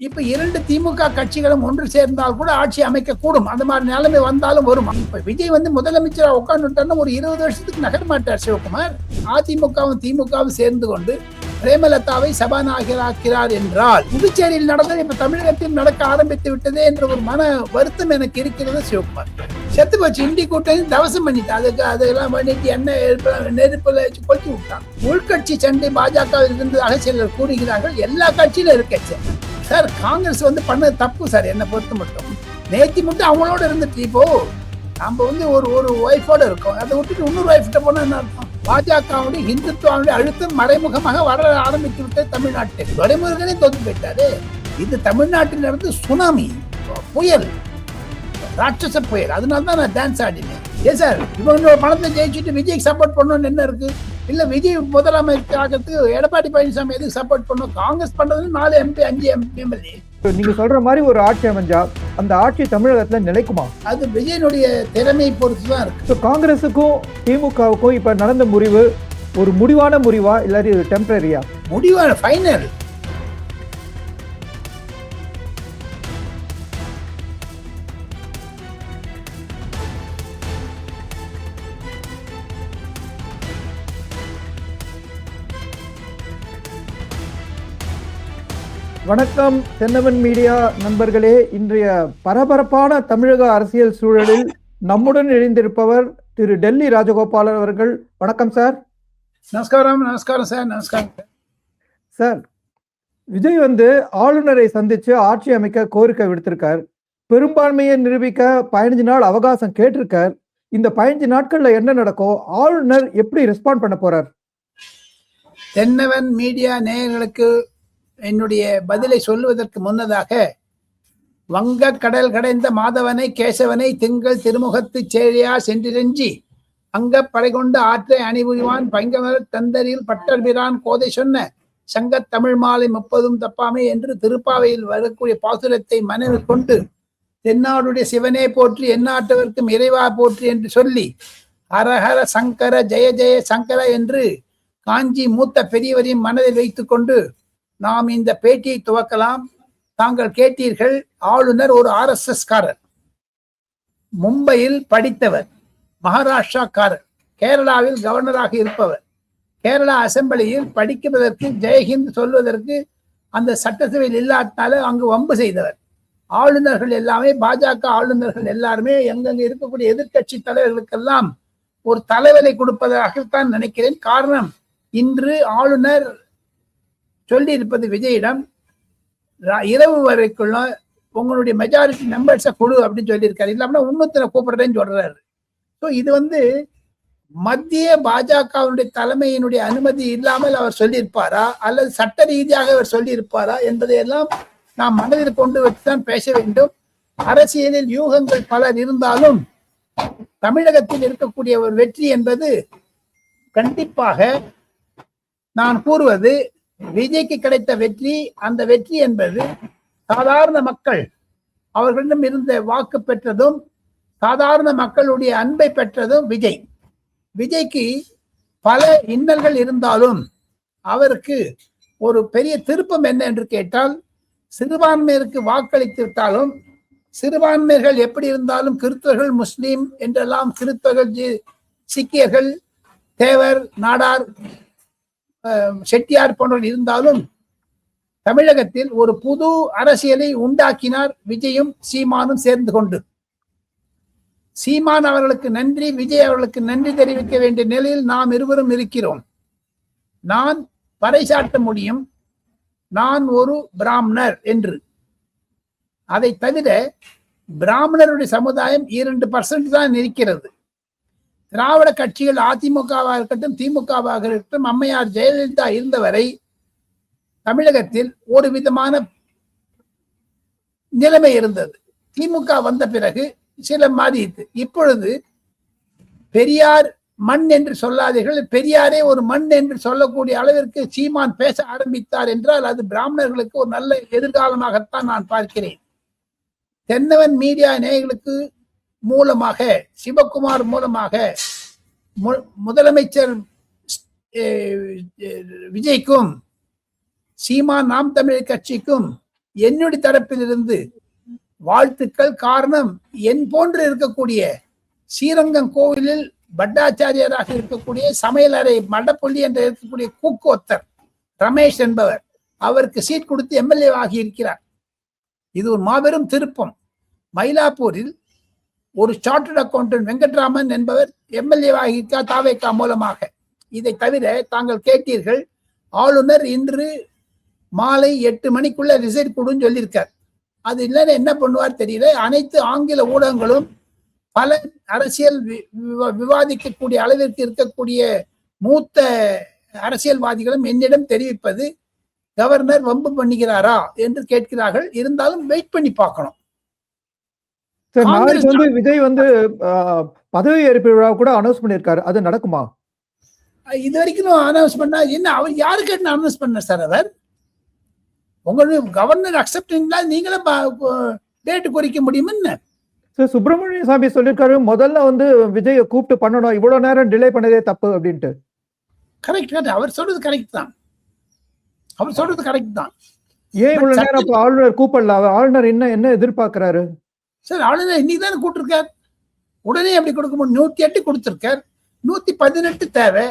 இப்ப 2 திமுக கட்சிகளும் ஒன்று சேர்ந்தால் கூட ஆட்சி அமைக்க கூடும். அந்த மாதிரி நிலைமை வந்தாலும் வரும். இப்ப விஜய் முதலமைச்சரா உட்கார்ந்துட்டாருன்னா ஒரு 20 வருஷத்துக்கு நகர மாட்டார் சிவகுமார். அதிமுகவும் திமுகவும் சேர்ந்து கொண்டு பிரேமலதாவை சபாநாயகராக்கிறார் என்றால் புதுச்சேரியில் நடந்தது இப்ப தமிழகத்தில் நடக்க ஆரம்பித்து விட்டதே என்ற ஒரு மன வருத்தம் எனக்கு இருக்கிறது சிவகுமார். செத்து போச்சு இண்டி கூட்டணி தவசம் பண்ணிட்டு அதெல்லாம் பண்ணிட்டு நெருப்புல வச்சு கொளுத்தி விட்டான். உள்கட்சி சண்டை பாஜகவில் இருந்ததாக சிலர் கூறுகிறார்கள். எல்லா கட்சியிலும் இருக்க சார். காங்கிரஸ் பண்ணது தப்பு சார். என்னை பொறுத்த மட்டும் நேத்தி மட்டும் அவங்களோட இருந்துட்டு இப்போ நம்ம ஒரு ஒய்ஃபோட இருக்கோம். அதை விட்டுட்டு இன்னொரு ஒய்ஃப்ட போனா என்ன அர்த்தம்? பாஜகவுடைய இந்துத்துவனுடைய அழுத்தம் மறைமுகமாக வர ஆரம்பித்து விட்டது தமிழ்நாட்டில். துரைமுருகனே தோத்து போயிட்டாரு. இது தமிழ்நாட்டில் நடந்து சுனாமி புயல், ராட்சச புயல். அதனாலதான் நான் டான்ஸ் ஆடினேன். ஏன் சார் இவங்களோட பணத்தை ஜெயிச்சுட்டு விஜய்க்கு சப்போர்ட் பண்ணணும்னு என்ன இருக்கு? இல்ல விஜய் முதலமைச்சர் ஆகிறதுக்கு எடப்பாடி பழனிசாமி எதுக்கு சப்போர்ட் பண்ணும்? காங்கிரஸ் பண்றது 4 MP 5 எம்எல்ஏ. நீங்க சொல்ற மாதிரி ஒரு ஆட்சி அமைஞ்சா அந்த ஆட்சி தமிழகத்துல நிலைக்குமா? அது விஜயனுடைய திறமையை பொறுத்துதான் இருக்கு. காங்கிரஸுக்கும் திமுகவுக்கும் இப்ப நடந்த முறிவு ஒரு முடிவான முறிவா இல்லாட்டி டெம்பரரியா? முடிவான ஃபைனல். வணக்கம் தென்னவன் மீடியா நண்பர்களே. இன்றைய பரபரப்பான தமிழக அரசியல் சூழலில் நம்முடன் இணைந்திருப்பவர் திரு டெல்லி ராஜகோபாலன் அவர்கள். வணக்கம் சார். நமஸ்காரம். நமஸ்காரம் சார். நமஸ்காரம் சார். விஜய் ஆளுநரை சந்திச்சு ஆட்சி அமைக்க கோரிக்கை விடுத்திருக்கார். பெரும்பான்மையை நிரூபிக்க 15 நாள் அவகாசம் கேட்டிருக்கார். இந்த 15 நாட்கள்ல என்ன நடக்கும்? ஆளுநர் எப்படி ரெஸ்பாண்ட் பண்ண போறார்? தென்னவன் மீடியா நேயர்களுக்கு என்னுடைய பதிலை சொல்லுவதற்கு முன்னதாக, வங்க கடல் கடைந்த மாதவனை கேசவனை திங்கள் திருமுகத்து சேரியா சென்றிரஞ்சி அங்க படை கொண்டு ஆற்றை அணிபுரிவான் பைங்கமர் தந்தரில் பட்டர்பிரான் கோதை சொன்ன சங்கத் தமிழ் மாலை 30 தப்பாமை என்று திருப்பாவையில் வரக்கூடிய பாசுரத்தை மனதில் கொண்டு தென்னாடுடைய சிவனே போற்றி எந்நாட்டவர்க்கும் இறைவா போற்றி என்று சொல்லி ஹரஹர சங்கர ஜெய ஜெய சங்கர என்று காஞ்சி மூத்த பெரியவரையும் மனதில் வைத்துக் கொண்டு நாம் இந்த பேட்டியை துவக்கலாம். தாங்கள் கேட்டீர்கள், ஆளுநர் ஒரு RSS காரர், மும்பையில் படித்தவர், மகாராஷ்டிராக்காரர், கேரளாவில் கவர்னராக இருப்பவர், கேரளா அசம்பிளியில் படிக்குவதற்கு ஜெயஹிந்த் சொல்வதற்கு அந்த சட்டசபையில் இல்லாதனால அங்கு வம்பு செய்தவர். ஆளுநர்கள் எல்லாமே, பாஜக ஆளுநர்கள் எல்லாருமே எங்கெங்க இருக்கக்கூடிய எதிர்கட்சி தலைவர்களுக்கெல்லாம் ஒரு தலைவரை கொடுப்பதாகத்தான் நினைக்கிறேன். காரணம், இன்று ஆளுநர் சொல்லி இருப்பது விஜயிடம், இரவு வரைக்குள்ள உங்களுடைய மெஜாரிட்டி மெம்பர்ஸை கொடு அப்படின்னு சொல்லியிருக்காரு. இல்லாம இன்னொருத்தரை கூப்பிடுறேன்னு சொல்றாரு. ஸோ இது மத்திய பாஜகவுடைய தலைமையினுடைய அனுமதி இல்லாமல் அவர் சொல்லியிருப்பாரா அல்லது சட்ட ரீதியாக அவர் சொல்லியிருப்பாரா என்பதையெல்லாம் நாம் மனதில் கொண்டு வச்சுதான் பேச வேண்டும். அரசியலில் யூகங்கள் பலர் இருந்தாலும் தமிழகத்தில் இருக்கக்கூடிய ஒரு வெற்றி என்பது கண்டிப்பாக நான் கூறுவது விஜய்க்கு கிடைத்த வெற்றி. அந்த வெற்றி என்பது சாதாரண மக்கள் அவர்களிடம் இருந்த வாக்கு பெற்றதும் சாதாரண மக்களுடைய அன்பை பெற்றதும் விஜய். விஜய்க்கு பல இன்னல்கள் இருந்தாலும் அவருக்கு ஒரு பெரிய திருப்பம் என்ன என்று கேட்டால், சிறுபான்மையருக்கு வாக்களித்து விட்டாலும் சிறுபான்மையர்கள் எப்படி இருந்தாலும் கிறிஸ்தவர்கள், முஸ்லீம் என்றெல்லாம் கிறிஸ்தவர்கள், சீக்கியர்கள், தேவர், நாடார், செட்டியார் போன்றவர்கள் இருந்தாலும் தமிழகத்தில் ஒரு புது அரசியலை உண்டாக்கினார் விஜயும் சீமானும் சேர்ந்து கொண்டு. சீமான் அவர்களுக்கு நன்றி, விஜய் அவர்களுக்கு நன்றி தெரிவிக்க வேண்டிய நிலையில் நாம் இருவரும் இருக்கிறோம். நான் பறைசாட்ட முடியும், நான் ஒரு பிராமணர் என்று. அதை தவிர பிராமணருடைய சமுதாயம் 2% தான் இருக்கிறது. திராவிட கட்சிகள் அதிமுகவாக இருக்கட்டும் திமுகவாக இருக்கட்டும், அம்மையார் ஜெயலலிதா இருந்தவரை தமிழகத்தில் ஒரு விதமான நிலைமை இருந்தது. திமுக வந்த பிறகு சில மாறியது. இப்பொழுது பெரியார் மண் என்று சொல்லாதீர்கள், பெரியாரே ஒரு மண் என்று சொல்லக்கூடிய அளவிற்கு சீமான் பேச ஆரம்பித்தார் என்றால் அது பிராமணர்களுக்கு ஒரு நல்ல எதிர்காலமாகத்தான் நான் பார்க்கிறேன். தென்னவன் மீடியா நேயர்களுக்கு மூலமாக, சிவகுமார் மூலமாக முதலமைச்சர் விஜய்க்கும் சீமான் நாம் தமிழர் கட்சிக்கும் என்னுடைய தரப்பிலிருந்து வாழ்த்துக்கள். காரணம், என் போன்று இருக்கக்கூடிய ஸ்ரீரங்கம் கோவிலில் பட்டாச்சாரியராக இருக்கக்கூடிய சமையலறை மடப்பள்ளி என்று இருக்கக்கூடிய கூக்கோத்தர் ரமேஷ் என்பவர் அவருக்கு சீட் கொடுத்து எம்எல்ஏ ஆகி இருக்கிறார். இது ஒரு மாபெரும் திருப்பம். மயிலாப்பூரில் ஒரு சார்ட்டர்ட் அக்கௌண்டன்ட் வெங்கட்ராமன் என்பவர் எம்எல்ஏ ஆகியிருக்கார் தாவேகா மூலமாக. இதை தவிர தாங்கள் கேட்டீர்கள், ஆளுநர் இன்று மாலை 8 மணிக்குள்ள ரிசல்ட் கொடுன்னு சொல்லியிருக்கார். அது இல்லைன்னா என்ன பண்ணுவார் தெரியல. அனைத்து ஆங்கில ஊடகங்களும் பல அரசியல் விவாதிக்கக்கூடிய அளவிற்கு இருக்கக்கூடிய மூத்த அரசியல்வாதிகளும் என்னிடம் தெரிவிப்பது, கவர்னர் வம்பு பண்ணுகிறாரா என்று கேட்கிறார்கள். இருந்தாலும் வெயிட் பண்ணி பார்க்கணும். நாளைக்கு வந்து விஜய் வந்து பதவி ஏற்பு விழா கூட அனௌன்ஸ் பண்ணியிருக்காரு. அது நடக்குமா? இது வரைக்கும் அனௌன்ஸ் பண்ணா என்ன? அவர் யாருக்கு அனௌன்ஸ் பண்ண சார்? அவர் உங்களுடைய கவர்னர் அக்செப்டிங்களா? நீங்களும் டேட் குறிக்க முடியுமா? சார் சுப்பிரமணிய சாமி சொல்லியிருக்காரு, முதல்ல வந்து விஜயை கூப்பிட்டு பண்ணணும், இவ்வளவு நேரம் டிலே பண்ணதே தப்பு அப்படின்ட்டு. கரெக்ட். அவர் சொல்றது கரெக்ட் தான். ஏன் இவ்வளவு நேரம் ஆளுநர் கூப்பிடல? ஆளுநர் என்ன எதிர்பார்க்கிறாரு சார்? ஆளுநர் இன்னைக்கு தானே கூப்பிட்டுருக்கார். உடனே எப்படி கொடுக்க முடியும்? 108 கொடுத்திருக்கார். 118 தேவை.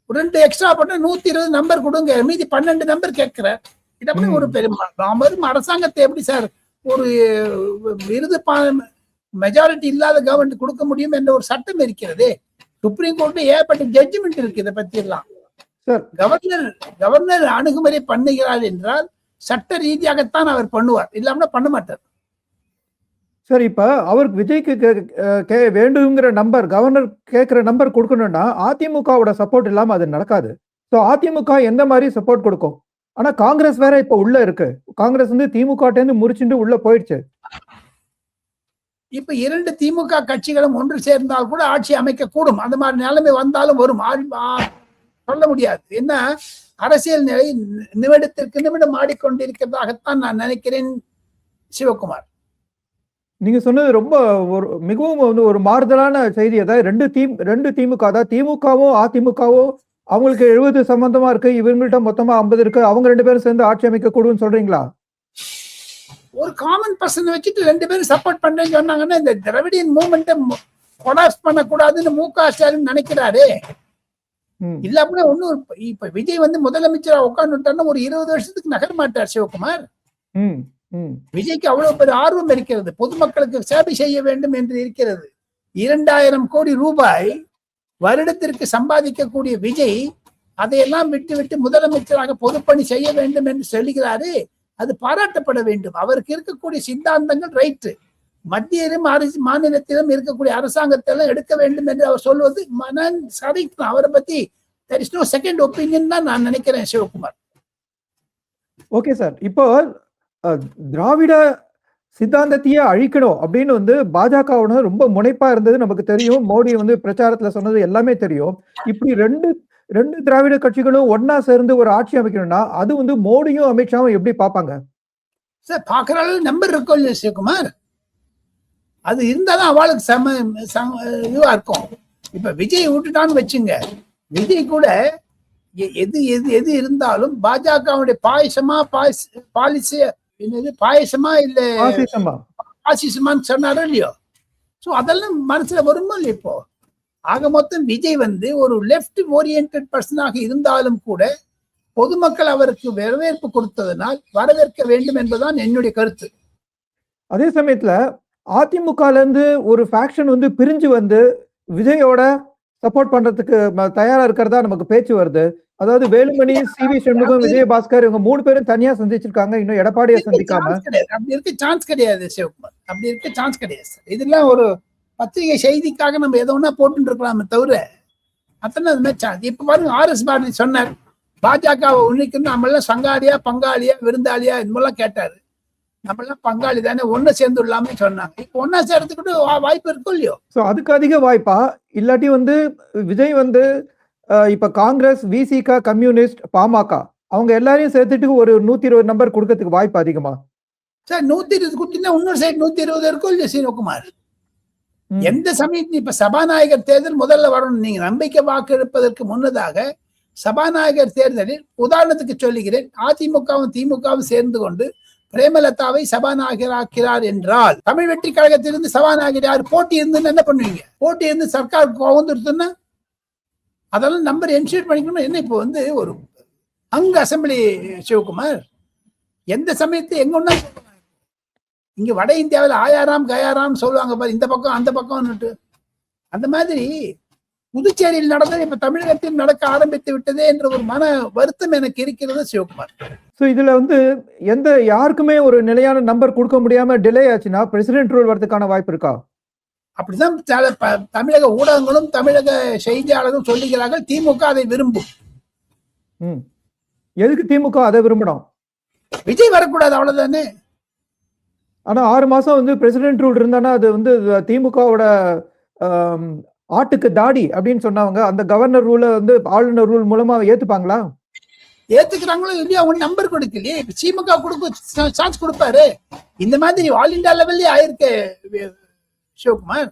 2 எக்ஸ்ட்ரா பண்ண 120 நம்பர் கொடுங்க. மீதி 12 நம்பர் கேட்கிறார். இது அப்படி ஒரு பெரும் அரசாங்கத்தை எப்படி சார் ஒரு விருது மெஜாரிட்டி இல்லாத கவர்மெண்ட் கொடுக்க முடியும் என்ற ஒரு சட்டம் இருக்கிறது. சுப்ரீம் கோர்ட்ல ஏற்பட்ட ஜட்ஜ்மெண்ட் இருக்கு இதை பத்தி எல்லாம். கவர்னர் அணுகுமுறை பண்ணுகிறார் என்றால் சட்ட ரீதியாகத்தான் அவர் பண்ணுவார், இல்லாம பண்ண மாட்டார். சார் இப்ப அவருக்கு விஜய்க்கு வேண்டுங்கிற நம்பர், கவர்னர் கேட்கிற நம்பர் கொடுக்கணும்னா அதிமுகவோட சப்போர்ட் இல்லாம அது நடக்காது. ஸோ அதிமுக எந்த மாதிரி சப்போர்ட் கொடுக்கும்? ஆனா காங்கிரஸ் வேற இப்ப உள்ள இருக்கு. காங்கிரஸ் வந்து திமுக முறிச்சுட்டு உள்ள போயிடுச்சு. இப்ப 2 திமுக கட்சிகளும் ஒன்று சேர்ந்தால் கூட ஆட்சி அமைக்க கூடும். அந்த மாதிரி நிலைமை வந்தாலும் வரும், சொல்ல முடியாது. என்ன அரசியல் நிலை நிமிடத்திற்கு நிமிடம் ஆடிக்கொண்டிருக்கிறதாகத்தான் நான் நினைக்கிறேன் சிவகுமார். நீங்க சொன்னது ரொம்ப மிகவும் வந்து ஒரு மாறுதலான செய்தி. அதாவது ரெண்டு திமுக, அதாவது திமுகவும் அதிமுகவும் அவங்களுக்கு 70 சம்பந்தமா இருக்கு, இவங்கள்ட்ட மொத்தமா 50 இருக்கு, அவங்க 2 பேரும் சேர்ந்து ஆட்சி அமைக்க கூடுன்னு சொல்றீங்களா? ஒரு காமன் பர்சன் வச்சுட்டு 2 பேரும் சப்போர்ட் பண்றேன்னு சொன்னாங்கன்னா இந்த திராவிடியன் மூவ்மெண்ட்டை கொலாப்ஸ் பண்ணக்கூடாதுன்னு மு.க. ஸ்டாலின் நினைக்கிறாரு. இல்ல அப்படின்னா ஒன்னும் இப்ப விஜய் வந்து முதலமைச்சரா உட்காந்துட்டாருன்னா ஒரு 20 வருஷத்துக்கு நகர மாட்டார் சிவகுமார். விஜய்க்கு அவ்வளவு பெரிய ஆர்வம் இருக்கிறது, பொதுமக்களுக்கு சேவை செய்ய வேண்டும் என்று இருக்கிறது. 2000 கோடி ரூபாய் வருடத்திற்கு சம்பாதிக்கக்கூடிய விஜய் அதையெல்லாம் விட்டு முதலமைச்சராக பொதுப்பணி செய்ய வேண்டும் என்று சொல்லுகிறாரு. அது பாராட்டப்பட வேண்டும். அவருக்கு இருக்கக்கூடிய சித்தாந்தங்கள் ரைட்டு. மத்தியிலும் மாநிலத்திலும் இருக்கக்கூடிய அரசாங்கத்தெல்லாம் எடுக்க வேண்டும் என்று அவர் சொல்வது சரிதான். அவரை பத்தி there is no second opinion தான் நான் நினைக்கிறேன் சிவகுமார். ஓகே சார், இப்போ திராவிட சித்தாந்தத்தையே அழிக்கணும் அப்படின்னு வந்து பாஜக ரொம்ப முனைப்பா இருந்தது நமக்கு தெரியும். மோடி வந்து பிரச்சாரத்துல சொன்னது எல்லாமே தெரியும். இப்படி ரெண்டு திராவிட கட்சிகளும் ஒன்னா சேர்ந்து ஒரு ஆட்சி அமைக்கணும்னா அது வந்து மோடியும் அமித்ஷாவும் எப்படி பாப்பாங்க சார்? பாக்குற அளவு நம்பர் இருக்கும் இல்லையா சிவகுமார்? அது இருந்தாலும் அவளுக்கு இதுவா இருக்கும். இப்ப விஜய் விட்டுட்டான்னு வச்சுங்க, விஜய் கூட எது எது எது இருந்தாலும் பாஜகவுடைய பாலிசி என்னது பாயசமா இல்ல பாசிசமான்னு சொன்னாரோ இல்லையோ? சோ அதெல்லாம் மனசுல வருமா இல்லையா? இப்போ ஆக மொத்தம் விஜய் வந்து ஒரு லெப்ட் ஓரியன்டட் பர்சனாக இருந்தாலும் கூட பொதுமக்கள் அவருக்கு வரவேற்பு கொடுத்ததனால் வரவேற்க வேண்டும் என்பதுதான் என்னுடைய கருத்து. அதே சமயத்துல அதிமுகல இருந்து ஒரு ஃபேக்ஷன் வந்து பிரிஞ்சு வந்து விஜயோட சப்போர்ட் பண்றதுக்கு தயாரா இருக்கிறதா நமக்கு பேச்சு வருது. அதாவது வேலுமணி, சி.வி. சண்முகம், விஜயபாஸ்கர் இவங்க 3 பேரும் தனியா சந்திச்சிருக்காங்க, இன்னும் எடப்பாடியை சந்திக்காம. அப்படி இருக்க சான்ஸ் கிடையாது சிவகுமார், அப்படி இருக்க சான்ஸ் கிடையாது. இதெல்லாம் ஒரு பத்திரிகை செய்திக்காக நம்ம எதை ஒன்னா போட்டு இருக்கலாமே தவிர அத்தனை அது மாதிரி சான்ஸ். இப்ப பாருங்க, ஆர்.எஸ். பாரதி சொன்னார் பாஜகவை உன்னிக்கணும், நம்ம எல்லாம் சங்காளியா பங்காளியா விருந்தாளியா இது மாதிரிலாம் கேட்டாரு. நம்ம எல்லாம் பங்காளி தானே, ஒண்ணு சேர்ந்து இல்லாம சொன்னாங்க. இப்ப ஒன்னா சேர்த்துக்கிட்டு வாய்ப்பு இருக்கும் இல்லையோ? சோ அதுக்கு அதிக வாய்ப்பா? இல்லாட்டி வந்து விஜய் வந்து இப்ப காங்கிரஸ், விசிக, கம்யூனிஸ்ட், பாமக அவங்க எல்லாரையும் சேர்த்துட்டு ஒரு 120 நம்பர் கொடுக்கறதுக்கு வாய்ப்பு அதிகமா? சார் 120 கொடுத்தீங்கன்னா இன்னொரு சைடு 120 இருக்கும் இல்லையா சிவகுமார்? எந்த சமயத்தில் இப்ப சபாநாயகர் தேர்தல் முதல்ல வரணும். நீங்க நம்பிக்கை வாக்கு எடுப்பதற்கு முன்னதாக சபாநாயகர் தேர்தலில் உதாரணத்துக்கு சொல்லுகிறேன், அதிமுகவும் திமுகவும் சேர்ந்து கொண்டு பிரேமலதாவை சபாநாயகராக்கிறார் என்றால் தமிழ் வெற்றி கழகத்திலிருந்து சபாநாயகர் போட்டி இருந்து என்ன பண்ணுவீங்க? போட்டி இருந்து சர்க்காருக்கு வந்துருச்சுன்னா அதெல்லாம் நம்பர் என்ஷூர் பண்ணிக்கணும். என்ன இப்போ வந்து ஒரு அங்க அசம்பிளி சிவகுமார் எந்த சமயத்து எங்க ஒண்ணா இங்க வட இந்தியாவில் ஆயாராம் கயாராம் சொல்லுவாங்க பாரு, இந்த பக்கம் அந்த பக்கம்னுட்டு. அந்த மாதிரி புதுச்சேரியில் நடந்தது இப்ப தமிழகத்தில் நடக்க ஆரம்பித்து விட்டதே என்ற ஒரு மன வருத்தம் எனக்கு இருக்கிறது சிவகுமார். ஸோ இதுல வந்து யாருக்குமே ஒரு நிலையான நம்பர் கொடுக்க முடியாம டிலே ஆச்சுன்னா பிரசிடென்ட் ரூல் வரதுக்கான வாய்ப்பு இருக்கா? அப்படிதான் தமிழக ஊடகங்களும் தமிழக செய்தியாளர்களும் சொல்லுகிறார்கள். திமுக அதை விரும்பும். எதுக்கு திமுக அதை விரும்பணும்? விஜய் வரக்கூடாது, அவ்வளவுதானே. ஆனா 6 மாசம் வந்து பிரசிடென்ட் ரூல் இருந்தானா அது வந்து திமுகவோட ஆட்டுக்கு தாடி அப்படின்னு சொன்னவங்க அந்த கவர்னர் ரூல வந்து ஆளுநர் ரூல் மூலமா ஏத்துப்பாங்களா? ஏத்துக்கிறாங்களோ இல்லையா? அவங்க நம்பர் கொடுக்கலையே. திமுக கொடுக்க சான்ஸ் கொடுப்பாரு. இந்த மாதிரி ஆல் இந்தியா லெவல்லே ஆயிருக்கு சிவகுமார்.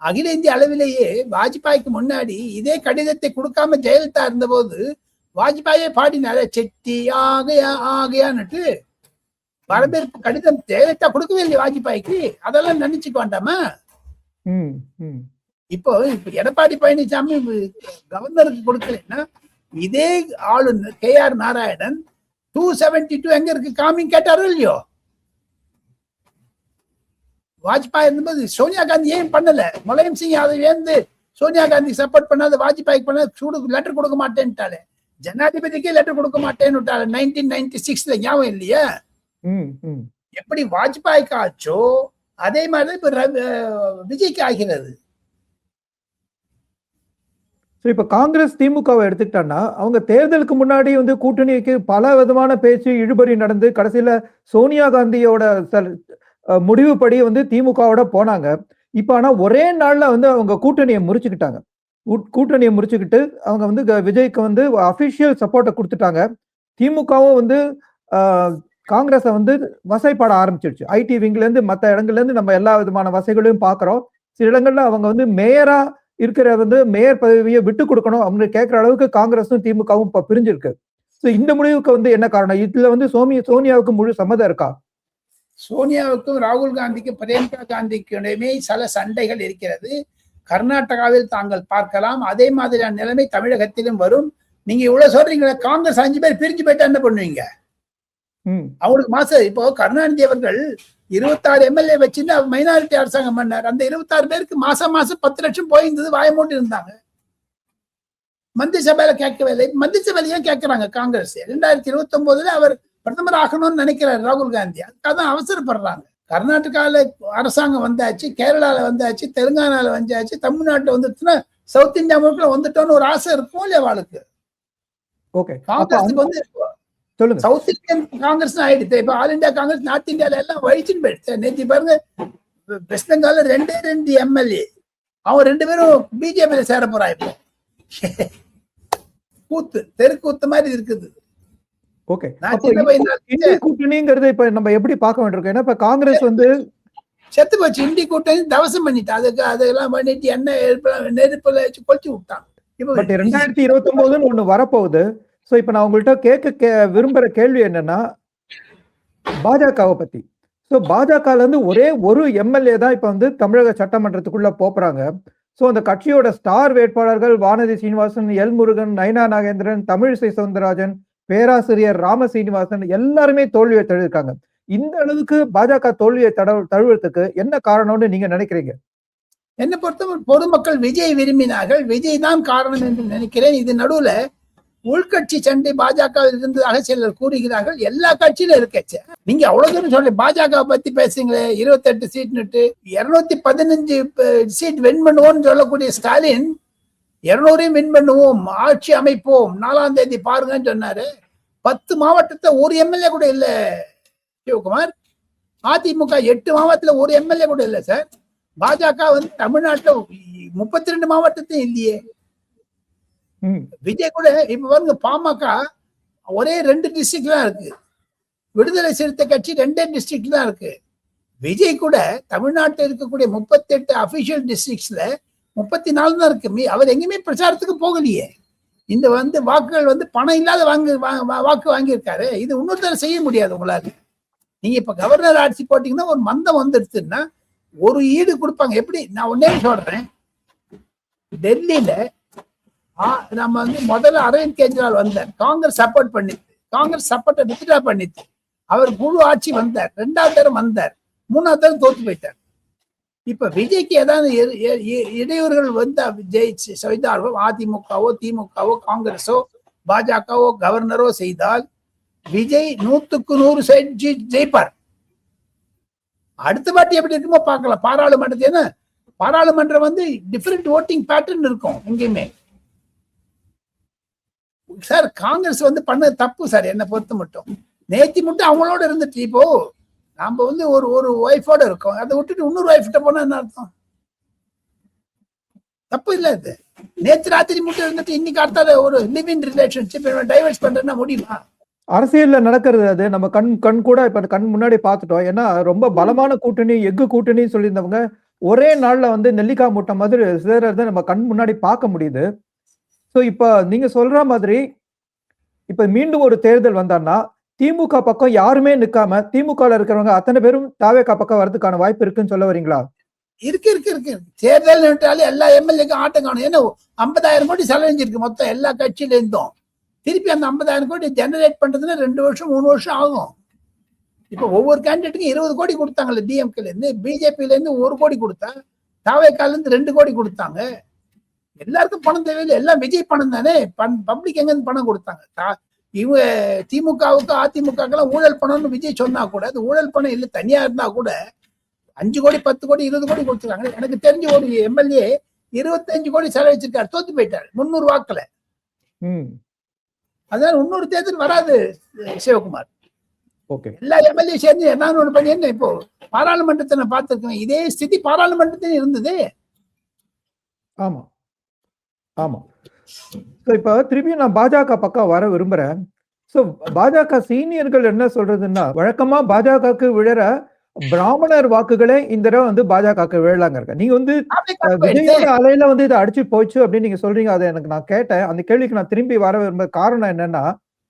அகில இந்திய அளவிலேயே வாஜ்பாய்க்கு முன்னாடி இதே கடிதத்தை கொடுக்காம ஜெயலலிதா இருந்த போது வாஜ்பாயே பாடினார செட்டி ஆகையா ஆகையான்னுட்டு வரவேற்பு கடிதம் ஜெயலலிதா கொடுக்கவே இல்லை வாஜ்பாய்க்கு. அதெல்லாம் நினைச்சுக்க வேண்டாமா? இப்போ எடப்பாடி பழனிசாமி கவர்னருக்கு கொடுக்கலன்னா இதே ஆளுநர் KR நாராயணன் 272 எங்க இருக்கு காமிங் கேட்டாரோ இல்லையோ? வாஜ்பாய் இருந்தபோது சோனியா காந்தி ஏன் பண்ணல? முலாயம் சிங் யாதவ் ஏந்து சோனியா காந்தி சப்போர்ட் பண்ணாத வாஜ்பாய்க்கு பண்ண லெட்டர் கொடுக்க மாட்டேன்ட்டாலே, ஜனாதிபதிக்கே லெட்டர் கொடுக்க மாட்டேன்னு 1996 ஞாபகம் இல்லையா? எப்படி வாஜ்பாய்க்கு ஆச்சோ அதே மாதிரி இப்ப விஜய்க்கு ஆகிறது. இப்ப காங்கிரஸ் திமுகவை எடுத்துக்கிட்டான்னா அவங்க தேர்தலுக்கு முன்னாடி வந்து கூட்டணிக்கு பல விதமான பேச்சு இழுபறி நடந்து கடைசியில சோனியா காந்தியோட முடிவுப்படி வந்து திமுகவோட போனாங்க. இப்ப ஆனா ஒரே நாள்ல வந்து அவங்க கூட்டணியை முறிச்சுக்கிட்டாங்க. கூட்டணியை முறிச்சுக்கிட்டு அவங்க வந்து விஜய்க்கு வந்து அபிஷியல் சப்போர்ட்டை கொடுத்துட்டாங்க. திமுகவும் வந்து காங்கிரஸை வந்து வசைப்பாட ஆரம்பிச்சிருச்சு. ஐடி விங்ல இருந்து மற்ற இடங்கள்ல இருந்து நம்ம எல்லா விதமான வசைகளையும் பாக்குறோம். சில இடங்கள்ல அவங்க வந்து மேயரா இருக்கிற வந்து மேயர் பதவியை விட்டு கொடுக்கணும் அப்படின்னு கேட்கிற அளவுக்கு காங்கிரஸும் திமுகவும் இப்ப பிரிஞ்சிருக்கு. ஸோ இந்த முடிவுக்கு வந்து என்ன காரணம்? இதுல வந்து சோனியாவுக்கு முழு சம்மதம் இருக்கா? சோனியாவுக்கும் ராகுல் காந்திக்கும் பிரியங்கா காந்திக்குமே சில சண்டைகள் இருக்கிறது. கர்நாடகாவில் தாங்கள் பார்க்கலாம். அதே மாதிரியான நிலைமை தமிழகத்திலும் வரும். நீங்க இவ்வளவு சொல்றீங்களா? காங்கிரஸ் 5 பேர் பிரிஞ்சு போயிட்டா என்ன பண்ணுவீங்க? அவங்களுக்கு மாசம் இப்போ கருணாநிதி அவர்கள் 26 MLA வச்சுன்னு மைனாரிட்டி அரசாங்கம் பண்ணார். அந்த 26 பேருக்கு மாசம் 10 லட்சம் போயிருந்தது. வாயமூட்டி இருந்தாங்க. மந்திரி சபையில கேட்கவே இல்லை. மந்திரி சபையில கேட்கிறாங்க காங்கிரஸ். 2029 அவர் பிரதமர் ஆகணும்னு நினைக்கிறார் ராகுல் காந்தி. அதுக்காக தான் அவசரப்படுறாங்க. கர்நாடகால அரசாங்கம் வந்தாச்சு, கேரளால வந்தாச்சு, தெலுங்கானால வந்தாச்சு, தமிழ்நாட்டுல வந்துட்டுன்னா சவுத் இந்தியா முழுக்க வந்துட்டோன்னு ஒரு ஆசை இருக்கும் இல்லையா அவளுக்கு? காங்கிரஸுக்கு வந்து சவுத் இந்தியன் காங்கிரஸ் ஆயிடுச்சு. இப்ப ஆல் இந்தியா காங்கிரஸ் நார்த் இந்தியால எல்லாம் வழிச்சுன்னு போயிடுச்சு. நேற்று பாருங்க வெஸ்ட் பெங்கால்ல 2 MLA அவன் 2 பேரும் பிஜேபியில சேர போறா. இப்போ கூத்து தெருக்கூத்து மாதிரி இருக்குது. கூட்டணிங்கிறது இப்ப நம்ம எப்படி பார்க்க வேண்டியிருக்கோம்? ஏன்னா இப்ப காங்கிரஸ் வந்து செத்து போச்சு. இந்தி கூட்டணி தவசம் பண்ணிட்டு அதெல்லாம் பண்ணிட்டு என்ன நெருப்புல வச்சு கொளுத்தி விட்டான். 2029 ஒண்ணு வரப்போகுது. சோ இப்ப நான் உங்கள்கிட்ட கேட்க விரும்புற கேள்வி என்னன்னா பாஜகவை பத்தி. சோ பாஜகல இருந்து ஒரே ஒரு MLA தான் இப்ப வந்து தமிழக சட்டமன்றத்துக்குள்ள போறாங்க. சோ அந்த கட்சியோட ஸ்டார் வேட்பாளர்கள் வானதி சீனிவாசன், எல் முருகன், நயனா நாகேந்திரன், தமிழிசை சவுந்தரராஜன், பேராசிரியர் ராம சீனிவாசன் எல்லாருமே தோல்வியை தழுவிருக்காங்க. இந்த அளவுக்கு பாஜக தோல்வியை தழுவுறதுக்கு என்ன காரணம்னு நீங்க நினைக்கிறீங்க? என்னை பொறுத்தவரை பொதுமக்கள் விஜய் விரும்பினார்கள். விஜய் தான் காரணம் என்று நினைக்கிறேன். இது நடுவுல உள்கட்சி சண்டை பாஜகவில் இருந்ததாக சிலர் கூறுகிறார்கள். எல்லா கட்சியிலும் இருக்கச்சு. நீங்க அவ்வளவு தூரம் சொல்ல பாஜக பத்தி பேசுறீங்களே, 28 சீட்னுட்டு 215 சீட் வின் பண்ணுவோம்னு சொல்லக்கூடிய ஸ்டாலின் 200 வின் பண்ணுவோம், ஆட்சி அமைப்போம், 4ஆம் தேதி பாருங்கன்னு சொன்னாரு. 10 மாவட்டத்தை ஒரு MLA கூட இல்ல சிவகுமார். அதிமுக 8 மாவட்டத்துல ஒரு MLA கூட இல்ல சார். பாஜக வந்து தமிழ்நாட்டுல 32 மாவட்டத்தையும் இல்லையே. விஜய் கூட இப்ப பாருங்க பாமக ஒரே 2 டிஸ்ட்ரிக்ட் தான் இருக்கு. விடுதலை சிறுத்தை கட்சி 2 டிஸ்ட்ரிக்ட் தான் இருக்கு. விஜய் கூட தமிழ்நாட்டில் இருக்கக்கூடிய 38 அபிஷியல் டிஸ்ட்ரிக்ட்ஸ்ல 34 தான் இருக்கு. அவர் எங்கேயுமே பிரச்சாரத்துக்கு போகலையே. இந்த வந்து வாக்குகள் வந்து பணம் இல்லாத வாக்கு வாங்கியிருக்காரு. இது இன்னொருத்தர செய்ய முடியாது உங்களால. நீங்க இப்ப கவர்னர் ஆட்சி போட்டீங்கன்னா ஒரு மந்தம் வந்துடுச்சுன்னா ஒரு ஈடு கொடுப்பாங்க. எப்படி நான் ஒன்னே சொல்றேன், டெல்லியில நம்ம வந்து முதல்ல அரவிந்த் கெஜ்ரிவால் வந்தார், காங்கிரஸ் சப்போர்ட் பண்ணிச்சு, காங்கிரஸ் சப்போர்ட்டை வித்ட்ரா பண்ணிச்சு, அவர் முழு ஆட்சி வந்தார், 2வது தரம் வந்தார், 3வது தரம் தோத்து போயிட்டார். இப்ப விஜய்க்கு ஏதாவது இடையூறுகள் வந்து ஜெயிச்சு செய்தாலும் அதிமுகவோ திமுகவோ காங்கிரஸோ பாஜகவோ கவர்னரோ செய்தால் விஜய் 100க்கு 100 ஜெயிப்பார். அடுத்த வாட்டி எப்படி இருக்குமோ பார்க்கலாம். பாராளுமன்றத்தை பாராளுமன்றம் வந்து டிஃபரெண்ட் ஓட்டிங் பேட்டர்ன் இருக்கும் எங்கேயுமே. சார் காங்கிரஸ் வந்து பண்ண தப்பு சார் என்ன பொறுத்த மட்டும். நேத்தி மட்டும் அவங்களோட இருந்துட்டு இப்போ நாம வந்து ஒரு ஒய்ஃபோட இருக்கோம், அதை விட்டுட்டு இன்னொரு ஒய்ஃப்ட்ட போனா என்ன அர்த்தம்? தப்பு இல்ல இது. நேற்று ராத்திரி மட்டும் இருந்துட்டு இன்னைக்கு அடுத்த ஒரு லிவிங் ரிலேஷன்ஷிப் டைவர்ஸ் பண்றதுன்னா முடியுமா? அரசியல்ல நடக்கிறது அது நம்ம கண் கூட இப்ப கண் முன்னாடி பார்த்துட்டோம். ஏன்னா ரொம்ப பலமான கூட்டணி, எஃகு கூட்டணி சொல்லியிருந்தவங்க ஒரே நாள்ல வந்து நெல்லிக்காய் மூட்டை மாதிரி சிதறதை நம்ம கண் முன்னாடி பார்க்க முடியுது. ஸோ இப்ப நீங்க சொல்ற மாதிரி இப்ப மீண்டும் ஒரு தேர்தல் வந்தான்னா திமுக பக்கம் யாருமே நிக்காம திமுகல இருக்கிறவங்க அத்தனை பேரும் தாவேகா பக்கம் வரதுக்கான வாய்ப்பு இருக்குன்னு சொல்ல வரீங்களா? இருக்கு. தேர்தல் எல்லா எம்எல்ஏக்கும் ஆட்டம் காணும். ஏன்னா 50,000 கோடி செலவழிஞ்சிருக்கு மொத்தம் எல்லா கட்சியில இருந்தும். திருப்பி அந்த 50,000 கோடி ஜெனரேட் பண்றதுன்னா 2 வருஷம் 3 வருஷம் ஆகும். இப்ப ஒவ்வொரு கேண்டிடேட்டுக்கும் 20 கோடி கொடுத்தாங்கல்ல, டிஎம்கேல இருந்து, பிஜேபியில இருந்து 1 கோடி கொடுத்தா, தாவேகால இருந்து 2 கோடி கொடுத்தாங்க. எல்லாருக்கும் பணம் தேவையில்லை, எல்லாம் விஜய் பணம் தானே. பப்ளிக் எங்க இருந்து பணம் கொடுத்தாங்க? இவங்க திமுகவுக்கு அதிமுகக்கெல்லாம் ஊழல் பணம்னு விஜய் சொன்னா கூட அது ஊழல் பணம் இல்லை. தனியா இருந்தா கூட 5 கோடி 10 கோடி 20 கோடி கொடுத்துருக்காங்க. எனக்கு தெரிஞ்ச ஒரு எம்எல்ஏ 25 கோடி செலவழிச்சிருக்காரு, தோத்து போயிட்டாரு 300 வாக்குல. அதனால இன்னொரு தேர்தல் வராது சிவகுமார். எல்லா எம்எல்ஏ சேர்ந்து என்ன ஒண்ணு பண்ணி என்ன இப்போ பாராளுமன்றத்தை நான் பார்த்திருக்கேன், இதே ஸ்திதி பாராளுமன்றத்திலே இருந்தது. ஆமா ஆமா. இப்ப திருப்பி நான் பாஜக பக்கம் வர விரும்புறேன். சோ பாஜக சீனியர்கள் என்ன சொல்றதுன்னா, வழக்கமா பாஜகவுக்கு விழற பிராமணர் வாக்குகளே இந்த தடவை வந்து பாஜகவுக்கு விழலாங்க இருக்க. நீங்க வந்து விஜயோட அலையில வந்து இதை அடிச்சு போச்சு அப்படின்னு நீங்க சொல்றீங்க. அதை எனக்கு நான் கேட்டேன். அந்த கேள்விக்கு நான் திரும்பி வர விரும்ப காரணம் என்னன்னா,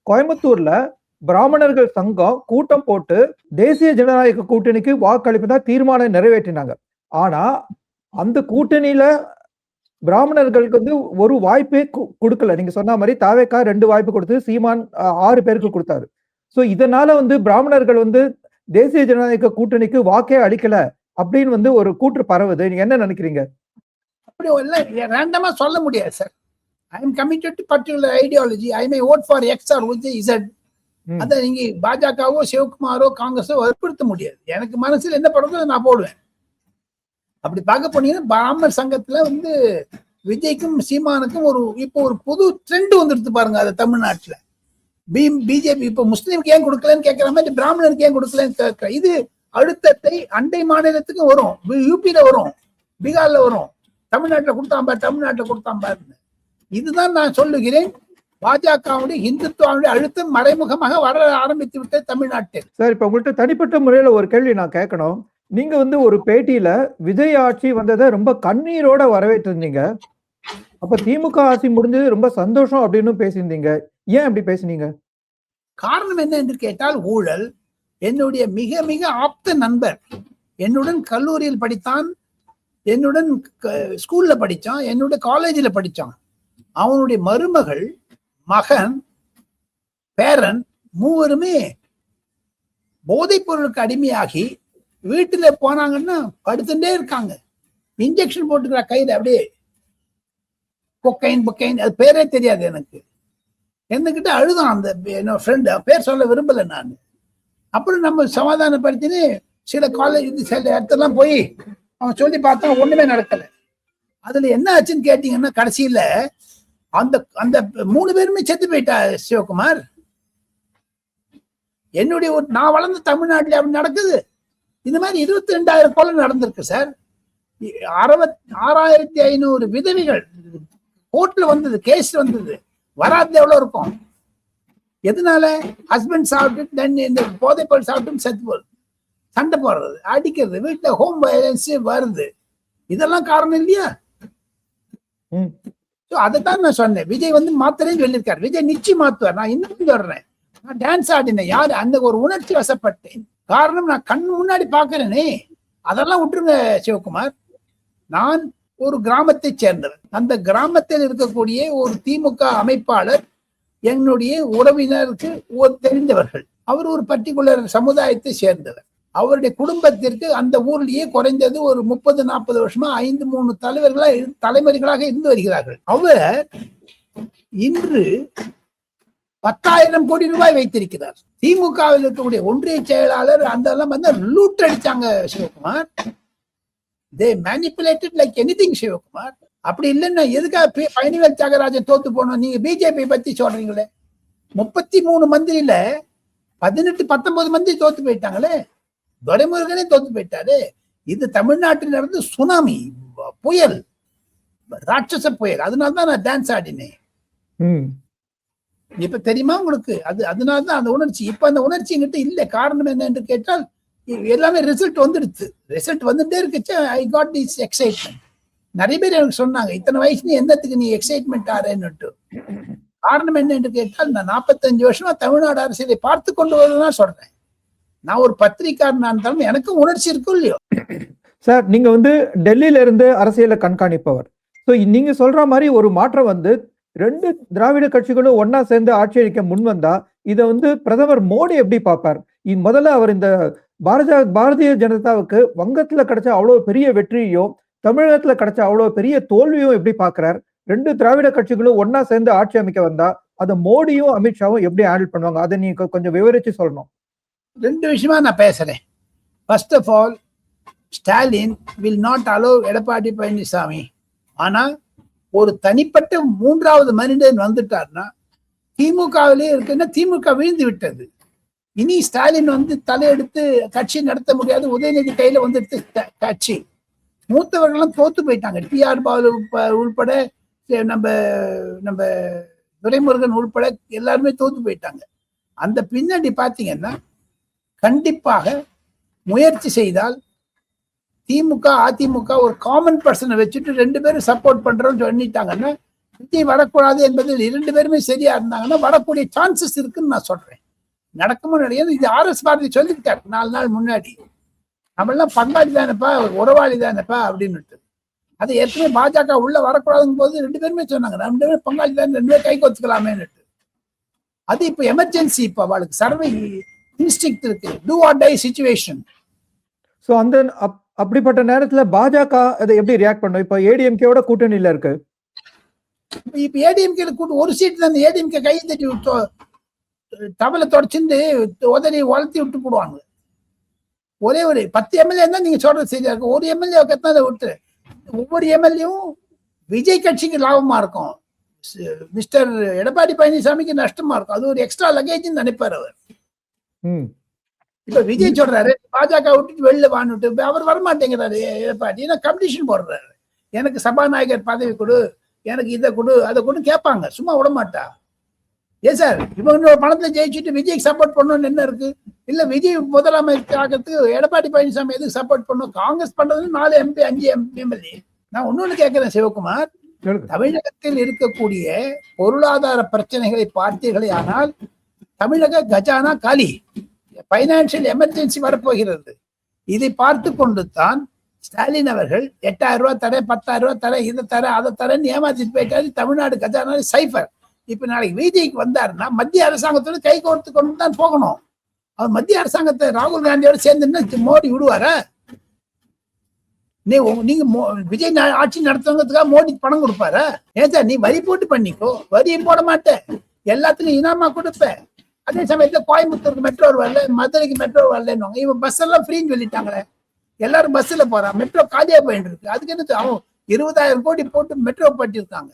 கோயம்புத்தூர்ல பிராமணர்கள் சங்கம் கூட்டம் போட்டு தேசிய ஜனநாயக கூட்டணிக்கு வாக்களிப்பு தான் தீர்மானம் நிறைவேற்றினாங்க. ஆனா அந்த கூட்டணியில பிராமணர்களுக்கு வந்து ஒரு வாய்ப்பே கொடுக்கல. நீங்க சொன்ன மாதிரி தாவேகா 2 வாய்ப்பு கொடுத்து, சீமான் 6 பேருக்கு கொடுத்தாரு. சோ இதனால வந்து பிராமணர்கள் வந்து தேசிய ஜனநாயக கூட்டணிக்கு வாக்கே அளிக்கல அப்படின்னு வந்து ஒரு கூற்று பரவுது. நீங்க என்ன நினைக்கிறீங்க? அப்படி ரேண்டமா சொல்ல முடியாது sir. I am committed to particular ideology. I may vote for X or Z. அதை நீங்க பாஜகவோ சிவகுமாரோ காங்கிரஸோ வற்புறுத்த முடியாது. எனக்கு மனசுல என்ன படுறதோ நான் போடுவேன். அப்படி பார்க்க போனீங்கன்னா பிராமணர் சங்கத்துல வந்து விஜய்க்கும் சீமானுக்கும் இப்போ ஒரு புது ட்ரெண்ட் வந்துடுது பாருங்க. அது தமிழ்நாட்டுல பிஜேபி இப்ப முஸ்லீமுக்கு ஏன் கொடுக்கலன்னு கேட்கிற மாதிரி பிராமணருக்கு ஏன் கொடுக்கலன்னு கேட்கிற. இது அழுத்தத்தை அண்டை மாநிலத்துக்கும் வரும், யூபியில வரும், பீகார்ல வரும், தமிழ்நாட்டுல கொடுத்தாம் பாருங்க. இதுதான் நான் சொல்லுகிறேன், பாஜகவுடைய இந்துத்துவாவுடைய அழுத்தம் மறைமுகமாக வர ஆரம்பித்து விட்டது தமிழ்நாட்டில். சார், இப்ப உங்கள்கிட்ட தனிப்பட்ட முறையில ஒரு கேள்வி நான் கேட்கணும். நீங்க வந்து ஒரு பேட்டியில விஜய் ஆட்சி வந்ததை ரொம்ப கண்ணீரோட வரவேற்றிருந்தீங்க. அப்ப திமுக ஆட்சி முடிஞ்சது ரொம்ப சந்தோஷம் அப்படின்னு பேசியிருந்தீங்க. ஏன் அப்படி பேசினீங்க? காரணம் என்ன என்று கேட்டால், ஊழல். என்னுடைய மிக மிக ஆப்த நண்பர், என்னுடன் கல்லூரியில் படித்தான், என்னுடன் ஸ்கூல்ல படிச்சான், என்னுடைய காலேஜில் படிச்சான். அவனுடைய மருமகள், மகன், பேரன் மூவருமே போதைப் பொருளுக்கு அடிமையாகி வீட்டுல போனாங்கன்னா படுத்துட்டே இருக்காங்க. இன்ஜெக்ஷன் போட்டுக்கிற கையில அப்படியே கொக்கைன் அது பேரே தெரியாது எனக்கு. என்கிட்ட அழுதான் அந்த என்னோட ஃப்ரெண்டு, பேர் சொல்ல விரும்பல நான். அப்புறம் நம்ம சமாதானப்படுத்தினு சில காலேஜ் சில இடத்தெல்லாம் போய் அவன் சொல்லி பார்த்தா ஒண்ணுமே நடக்கல. அதுல என்ன ஆச்சுன்னு கேட்டீங்கன்னா, கடைசியில அந்த அந்த 3 பேருமே செத்து போயிட்டா சிவகுமார். என்னுடைய நான் வளர்ந்த தமிழ்நாட்டில் அப்படி நடக்குது. இந்த மாதிரி 22,000 கொலை நடந்திருக்கு சார். 6,500 விதவைகள் கோர்ட்ல வந்தது, கேஸ் வந்தது. வராது எவ்வளவு இருக்கும்? எதனால? ஹஸ்பண்ட் சாப்பிட்டு இந்த போதைப் பொருள் சாப்பிட்டு செத்து போறது, சண்டை போடுறது, அடிக்கிறது, வீட்டுல ஹோம் வயலன்ஸ் வருது. இதெல்லாம் காரணம் இல்லையா? அதைத்தான் நான் சொன்னேன். விஜய் வந்து மாத்திரைன்னு சொல்லியிருக்காரு. விஜய் நிச்சயம் மாத்துவார். நான் இன்னும் சொல்றேன், நான் டான்ஸ் ஆடினேன். யாரு அந்த ஒரு உணர்ச்சி வசப்பட்டேன். காரணம் நான் கண் முன்னாடி பாக்குறேனே. அதெல்லாம் விட்டுருங்க சிவகுமார். நான் ஒரு கிராமத்தை சேர்ந்தவர். அந்த கிராமத்தில் இருக்கக்கூடிய ஒரு திமுக அமைப்பாளர் என்னுடைய உறவினருக்கு தெரிந்தவர்கள். அவர் ஒரு பர்டிகுலர் சமுதாயத்தை சேர்ந்தவர். அவருடைய குடும்பத்திற்கு அந்த ஊர்லயே குறைந்தது ஒரு 30-40 வருஷமா 5-3 தலைமுறைகளாக இருந்து வருகிறார்கள். அவர் இன்று 10,000 கோடி ரூபாய் வைத்திருக்கிறார். திமுகவில் இருக்கக்கூடிய ஒன்றிய செயலாளர் அந்த வந்து லூட் அடிச்சாங்க Sivakumar. they manipulated like anything Sivakumar. அப்படி இல்லைன்னா எதுக்காக பழனிவேல் தியாகராஜன் தோத்து போனோம்? நீங்க பிஜேபி பத்தி சொல்றீங்களே, 33 மந்திரியில 18-19 மந்திரி தோத்து போயிட்டாங்களே. துரைமுருகனே தோத்து போயிட்டாரு. இது தமிழ்நாட்டில் இருந்து சுனாமி புயல், ராட்சச புயல். அதனாலதான் நான் டான்ஸ் ஆடினேன். இப்ப தெரியுமா உங்களுக்கு? அதனாலதான் அந்த உணர்ச்சி. இப்ப அந்த உணர்ச்சி என்கிட்ட இல்ல. காரணம் என்ன என்று கேட்டால் எல்லாமே ரிசல்ட் வந்துடுச்சு. ரிசல்ட் வந்துட்டே இருக்குச்சு. I got this excitement. நிறைய பேர் எனக்கு சொன்னாங்க, இத்தனை வயசுல என்னத்துக்கு நீ எக்ஸைட்மெண்ட் ஆறேன்னுட்டு. காரணம் என்ன என்று கேட்டால், நான் 45 வருஷமா தமிழ்நாடு அரசியலை பார்த்து கொண்டு வருவதுதான் சொல்றேன். நான் ஒரு பத்திரிகையாளனா இருந்தாலும் எனக்கும் உணர்ச்சி இருக்கும் இல்லையோ சார். நீங்க வந்து டெல்லியில இருந்து அரசியலை கண்காணிப்பவர். ஸோ நீங்க சொல்ற மாதிரி ஒரு மாற்றம் வந்து 2 திராவிட கட்சிகளும் ஒன்னா சேர்ந்து ஆட்சி அளிக்க முன் வந்தா இதை வந்து பிரதமர் மோடி எப்படி பார்ப்பார்? முதல்ல அவர் இந்த பாரதிய ஜனதாவுக்கு வங்கத்துல கிடைச்ச அவ்வளவு பெரிய வெற்றியோ தமிழகத்துல கிடைச்ச அவ்வளவு பெரிய தோல்வியும் எப்படி பாக்குறார்? 2 திராவிட கட்சிகளும் ஒன்னா சேர்ந்து ஆட்சி அமைக்க வந்தா அதை மோடியும் அமித்ஷாவும் எப்படி ஹேண்டில் பண்ணுவாங்க? அதை நீங்க கொஞ்சம் விவரிச்சு சொல்லணும். 2 விஷயமா நான் பேசுறேன். First of all, Stalin will not allow Edappadi Palaniswami. ஆனா ஒரு தனிப்பட்ட 3வது மனிதன் வந்துட்டார்னா திமுகவிலே இருக்குன்னா திமுக வீழ்ந்து விட்டது. இனி ஸ்டாலின் வந்து தலையெடுத்து கட்சி நடத்த முடியாது. உதயநிதி கையில வந்துடுத்து கட்சி. மூத்தவர்கள்லாம் தோத்து போயிட்டாங்க. டிஆர் பாலு உள்பட, நம்ம துரைமுருகன் உள்பட எல்லாருமே தோத்து போயிட்டாங்க. அந்த பின்னாடி பாத்தீங்கன்னா கண்டிப்பாக முயற்சி செய்தால் திமுக அதிமுக ஒரு காமன் பர்சனை வச்சுட்டு 2 பேரும் சப்போர்ட் பண்றோம்னு சொல்லிட்டாங்கன்னா, விஜய் வரக்கூடாது என்பதில் 2 பேருமே சரியா இருந்தாங்கன்னா வரக்கூடிய சான்சஸ் இருக்குன்னு நான் சொல்றேன். நடக்குமோ கிடையாது. இது RS பாரதி சொல்லிக்கிட்டாரு 4 நாள் முன்னாடி. நம்மளாம் பங்காளி தானப்பா, உறவாளி தானப்பா அப்படின்னு. அது ஏற்கனவே பாஜக உள்ள வரக்கூடாதுங்கும் போது 2 பேருமே சொன்னாங்க, 2 பேரும் பங்காளி தான், 2 பேரும் கை கோத்துக்கலாமேன்னு. அது இப்ப எமர்ஜென்சி. இப்ப அவளுக்கு சர்வை இன்ஸ்டிக்ட் இருக்கு, do or die situation. So அந்த அப்படிப்பட்ட நேரத்துல பாஜக அதை எப்படி ரியாக்ட் பண்ணும்? இப்ப ஏடிஎம்கேவோட கூட்டணியில இருக்கு. இப்ப ஏடிஎம்கே ஒரு சீட் தான். ஏடிஎம்கே கை தட்டி தவளை தொடச்சிருந்து உதறி வளர்த்தி விட்டு போடுவாங்க. ஒரே ஒரு 10 எம்எல்ஏ தான் நீங்க சொல்றது சரியா இருக்கும். ஒரு எம்எல்ஏ கத்தாத விட்டு ஒவ்வொரு எம்எல்ஏவும் விஜய் கட்சிக்கு லாபமா இருக்கும், மிஸ்டர் எடப்பாடி பழனிசாமிக்கு நஷ்டமா இருக்கும். அது ஒரு எக்ஸ்ட்ரா லக்கேஜ் நினைப்பார் அவர். இப்ப விஜய் சொல்றாரு பாஜக விட்டுட்டு வெளில வான்னுட்டு, அவர் வரமாட்டேங்கிறாரு எடப்பாடி. ஏன்னா கம்படிஷன் போடுறாரு. எனக்கு சபாநாயகர் பதவி கொடு, எனக்கு இதை கொடு, அதை கொடு கேட்பாங்க. சும்மா விட மாட்டா. ஏன் சார் இவங்க பணத்துல ஜெயிச்சுட்டு விஜய்க்கு சப்போர்ட் பண்ணணும்னு என்ன இருக்கு? இல்ல விஜய் முதலமைச்சர் ஆகிறதுக்கு எடப்பாடி பழனிசாமி எதுக்கு சப்போர்ட் பண்ணும்? காங்கிரஸ் பண்றது 4 MP 5 எம்எல்ஏ. நான் ஒன்னொன்னு கேட்கிறேன் சிவகுமார், தமிழகத்தில் இருக்கக்கூடிய பொருளாதார பிரச்சனைகளை பார்த்தீர்களே ஆனால் தமிழக கஜானா காலி, பைனான்சியல் எமர்ஜென்சி வரப்போகிறது. இதை பார்த்து கொண்டு தான் ஸ்டாலின் அவர்கள் 8,000 ரூபாய் தர, 10,000 ரூபாய் தர, இதை தர, அதை தரன்னு ஏமாத்திட்டு போயிட்டாரு. தமிழ்நாடு கஜானா சைஃபர். இப்ப நாளைக்கு விஜய்க்கு வந்தாருன்னா மத்திய அரசாங்கத்தோட கை கோர்த்து கொண்டு தான் போகணும். அவர் மத்திய அரசாங்கத்தை ராகுல் காந்தியோட சேர்ந்து மோடி விடுவாரா? நீங்க விஜய் ஆட்சி நடத்துறதுக்காக மோடி பணம் கொடுப்பாரா? ஏன் சார் நீ வரி போட்டு பண்ணிக்கோ, வரியும் போட மாட்டேன், எல்லாத்துக்கும் இனாமா கொடுப்பேன். அதே சமயத்துல கோயம்புத்தூருக்கு மெட்ரோ வரல, மதுரைக்கு மெட்ரோ வரலன்னு இவன் பஸ் எல்லாம் ஃப்ரீன்னு சொல்லிட்டாங்களே. எல்லாரும் பஸ்ல போறான், மெட்ரோ காலியா போயிட்டு இருக்கு. அதுக்கு என்ன அவன் 20,000 கோடி போட்டு மெட்ரோ பண்ணிருக்காங்க.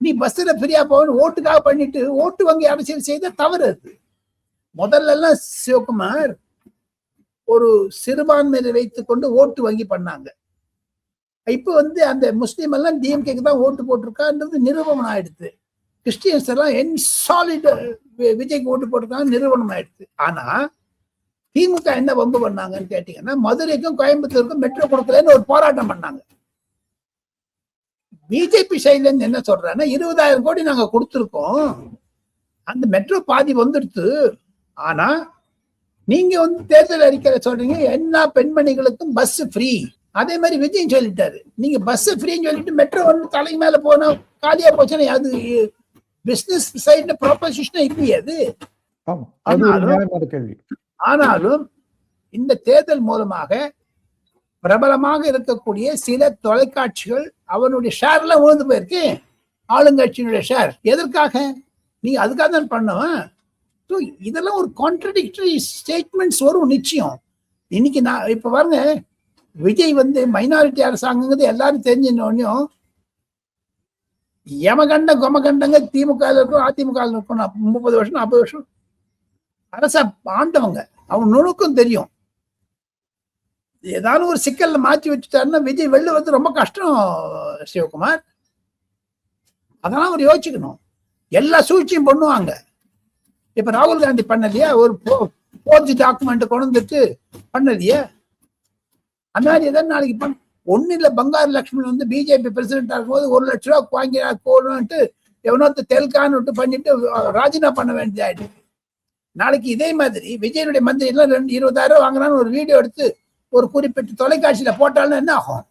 நீ பஸ்ல ஃப்ரீயா போகணும் ஓட்டுக்காக பண்ணிட்டு ஓட்டு வங்கி அரசியல் செய்த தவறு அது. முதல்ல எல்லாம் சிவகுமார் ஒரு சிறுபான்மையை வைத்துக் கொண்டு ஓட்டு வங்கி பண்ணாங்க. இப்ப வந்து அந்த முஸ்லீம் எல்லாம் டிஎம்கேக்கு தான் ஓட்டு போட்டிருக்கான்றது நிரூபணம் ஆயிடுது. கிறிஸ்டியன்ஸ் எல்லாம் சாலிட் விஜய்க்கு ஓட்டு போட்டிருக்காங்க, நிரூபணம் ஆயிடுது. ஆனா திமுக என்ன வம்பு பண்ணாங்கன்னு கேட்டீங்கன்னா, மதுரைக்கும் கோயம்புத்தூருக்கும் மெட்ரோ கொடுக்கலன்னு ஒரு போராட்டம் பண்ணாங்க. பிஜேபி சைட்ல இருந்து என்ன சொல்றாங்கன்னா, 20,000 கோடி நாங்க கொடுத்துருக்கோம், அந்த மெட்ரோ பாதி வந்துடுத்து, ஆனா நீங்க வந்து தேர்தல் அறிக்கையில சொல்றீங்க எல்லா பெண்மணிகளுக்கும் பஸ் ஃப்ரீ. அதே மாதிரி விஜய் சொல்லிட்டாரு, நீங்க பஸ் ஃப்ரீன்னு சொல்லிட்டு மெட்ரோ ஒன்று தலைக்கு மேல போனா காலியா போச்சுன்னா அது பிசினஸ் சைட்ல ப்ரொபோசிஷன் இல்லையே அது. ஆமா, அது ஒரு நியாயமான கேள்வி. ஆனாலும் இந்த தேர்தல் மூலமாக பிரபலமாக இருக்கக்கூடிய சில தொலைக்காட்சிகள் அவனுடைய ஷேர்ல விழுந்து போயிருக்கு. ஆளுங்கட்சியினுடைய ஷேர் எதற்காக? நீ அதுக்காக தான் பண்ணுவன். இதெல்லாம் ஒரு கான்ட்ரடிக்டரி ஸ்டேட்மெண்ட்ஸ் வரும் நிச்சயம். இன்னைக்கு நான் இப்ப பாருங்க, விஜய் வந்து மைனாரிட்டி அரசாங்கங்கிறது எல்லாரும் தெரிஞ்சினோடனையும் யமகண்ட கொமகண்டங்க திமுக இருக்கும் அதிமுக இருக்கும். 30 வருஷம் 40 வருஷம் அரச ஆண்டவங்க, அவன் நுணுக்கும் தெரியும். ஏதாவது ஒரு சிக்கல்ல மாற்றி வச்சுட்டாருன்னா விஜய் வெளில வந்து ரொம்ப கஷ்டம் சிவகுமார். அதெல்லாம் அவர் யோசிச்சுக்கணும். எல்லா சூழ்ச்சியும் பண்ணுவாங்க. இப்ப ராகுல் காந்தி பண்ணலையா, ஒரு போர்ஜி டாக்குமெண்ட் கொண்டு வந்துட்டு பண்ணலையா? அந்த மாதிரி எதாவது நாளைக்கு பண்ண ஒண்ணு இல்ல. பங்காரு லட்சுமணன் வந்து பிஜேபி பிரசிடென்டா இருக்கும்போது 1 லட்ச ரூபா வாங்கி போடணும்ட்டு எவனோத்து தெல்கான்னு விட்டு பண்ணிட்டு ராஜினாமா பண்ண வேண்டியதாயிடுச்சு. நாளைக்கு இதே மாதிரி விஜயனுடைய மந்திரி எல்லாம் 20,000 ரூபாய் வாங்கினான்னு ஒரு வீடியோ எடுத்து ஒரு குறிப்பிட்ட தொலைக்காட்சியில போட்டாலும் என்ன ஆகும்?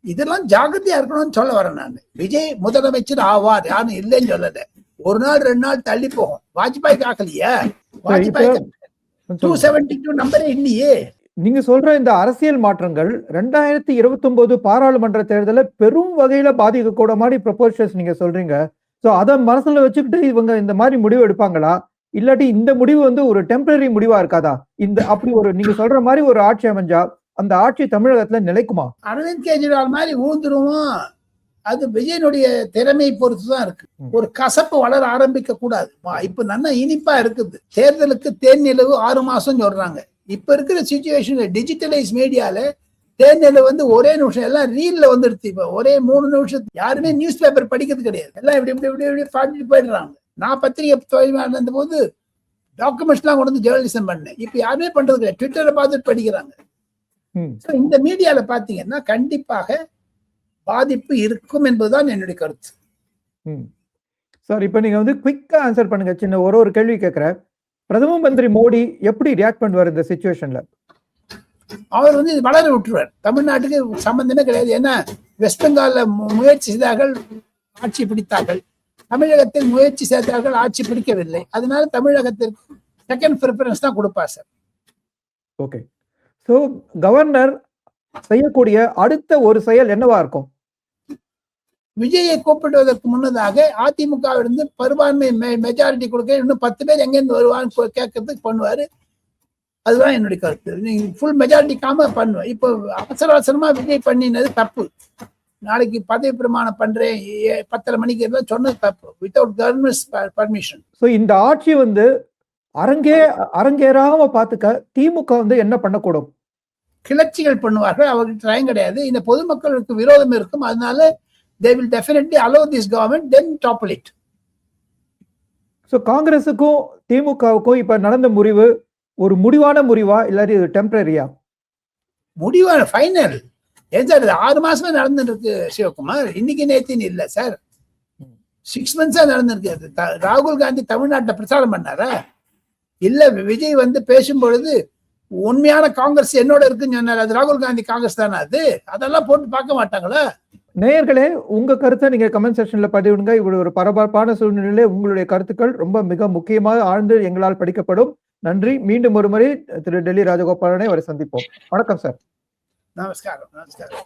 இதெல்லாம் ஜாகிரதையா இருக்கணும்னு சொல்ல வரேன் நான். விஜய் முதலமைச்சர் ஆவார், யாரும் இல்லைன்னு சொல்லல. 1 நாள் 2 நாள் தள்ளி போகும். வாஜ்பாய்க்கு ஆக்கலையா? வாஜ்பாய் 272 நம்பரே இல்லையே. நீங்க சொல்ற இந்த அரசியல் மாற்றங்கள் 2029 பாராளுமன்ற தேர்தலை பெரும் வகையில பாதிக்க கூட மாதிரி ப்ரொபோசல்ஸ் நீங்க சொல்றீங்க. சோ அதை மனசுல வச்சுக்கிட்டு இவங்க இந்த மாதிரி முடிவு எடுப்பாங்களா? இல்லாட்டி இந்த முடிவு வந்து ஒரு டெம்பரரி முடிவா இருக்காதா? இந்த அப்படி ஒரு நீங்க சொல்ற மாதிரி ஒரு ஆட்சி அமைஞ்சா அந்த ஆட்சி தமிழகத்துல நிலைக்குமா? அரவிந்த் கெஜ்ரிவால் மாதிரி ஊந்துருவோம். அது விஜயனுடைய திறமை பொறுத்துதான் இருக்கு. ஒரு கசப்பு வளர ஆரம்பிக்க கூடாது. இப்ப நல்லா இனிப்பா இருக்குது. தேர்தலுக்கு தேர்நிலவு 6 மாசம் சொல்றாங்க. இப்ப இருக்கிற சிச்சுவேஷன் டிஜிட்டலைஸ் மீடியால தேர்நிலவு வந்து ஒரே நிமிஷம் எல்லாம் ரீல்ல வந்துடுது. இப்ப ஒரே 3 நிமிஷம் யாருமே நியூஸ் பேப்பர் படிக்கிறது கிடையாது. எல்லாம் இப்படி இப்படி இப்படி இப்படி பாடிட்டு போயிடுறாங்க. நான் பத்திரிகை தொழில் இருந்த போது டாக்குமெண்ட்ஸ் எல்லாம் கொண்டு வந்து ஜேர்னலிசம் பண்ணேன். இப்ப யாருமே பண்றது கிடையாது. ட்விட்டரை பார்த்துட்டு படிக்கிறாங்க. இந்த மீடியால பாத்தீங்கன்னா கண்டிப்பாக பாதிப்பு இருக்கும் என்பதுதான் என்னுடைய கருத்து. சார், இப்ப நீங்க வந்து குயிக்கா ஆன்சர் பண்ணுங்க. சின்ன ஒரு கேள்வி கேட்கிறேன். பிரதம மந்திரி மோடி எப்படி ரியாக்ட் பண்ணுவார் இந்த சிச்சுவேஷன்ல? அவர் வந்து வளர விட்டுருவார். தமிழ்நாட்டுக்கு சம்பந்தமே கிடையாது. ஏன்னா வெஸ்ட் பெங்கால்ல முயற்சி செய்தார்கள், ஆட்சி பிடித்தார்கள். தமிழகத்தில் முயற்சி செய்தார்கள், ஆட்சி பிடிக்கவில்லை. அதனால தமிழகத்திற்கு செகண்ட் ப்ரிஃபரன்ஸ் தான் கொடுப்பார் சார். ஓகே. சோ கவர்னர் செய்யக்கூடிய அடுத்த ஒரு செயல் என்னவா இருக்கும்? விஜயை கூப்பிடுவதற்கு முன்னதாக அதிமுகவிலிருந்து பெரும்பான்மை மெஜாரிட்டி கொடுக்க இன்னும் 10 பேர் எங்கேருந்து வருவான்னு கேட்கறதுக்கு பண்ணுவாரு. அதுதான் என்னுடைய கருத்து. நீங்க ஃபுல் மெஜாரிட்டி காம பண்ணுவேன். இப்போ அவசர அவசரமா விஜய் பண்ணினது தப்பு. நாளைக்கு பதவி பிரமாணம் பண்றேன் 10:30 மணிக்கு எல்லாம் சொன்னது தப்பு. Without government permission. ஸோ இந்த ஆட்சி வந்து அரங்கேறாம பாத்துக்க திமுக வந்து என்ன பண்ணக்கூடும்? கிளர்ச்சிகள் பண்ணுவார்கள். அவருக்கு டைம் கிடையாது. இந்த பொதுமக்களுக்கு விரோதம் இருக்கும். அதனால they will definitely allow this government, then topple it. So காங்கிரஸுக்கும் திமுகவுக்கும் இப்ப நடந்த முடிவு ஒரு முடிவான முடிவா இல்லாட்டி டெம்பரரியா? முடிவான ஃபைனல். ஏன் சார் 6 மாசமா நடந்துட்டு இருக்கு சிவகுமார். இன்னைக்கு நேத்தின்னு இல்ல சார், 6 months நடந்திருக்கு. ராகுல் காந்தி தமிழ்நாட்டை பிரச்சாரம் பண்ணாரா? இல்ல விஜய் வந்து பேசும்பொழுது உண்மையான காங்கிரஸ் என்னோட இருக்குன்னு சொன்னார். அது ராகுல் காந்தி காங்கிரஸ் தானே அது? அதெல்லாம் போட்டு பார்க்க மாட்டாங்களா? நேயர்களே, உங்க கருத்தை நீங்க கமெண்ட் செக்ஷன்ல பதிவிடுங்க. இப்படி ஒரு பரபரப்பான சூழ்நிலையில உங்களுடைய கருத்துக்கள் ரொம்ப மிக முக்கியமாக ஆழ்ந்து எங்களால் படிக்கப்படும். நன்றி. மீண்டும் ஒரு முறை திரு டெல்லி ராஜகோபாலனை வரை சந்திப்போம். வணக்கம் சார். நமஸ்காரம். நமஸ்காரம்.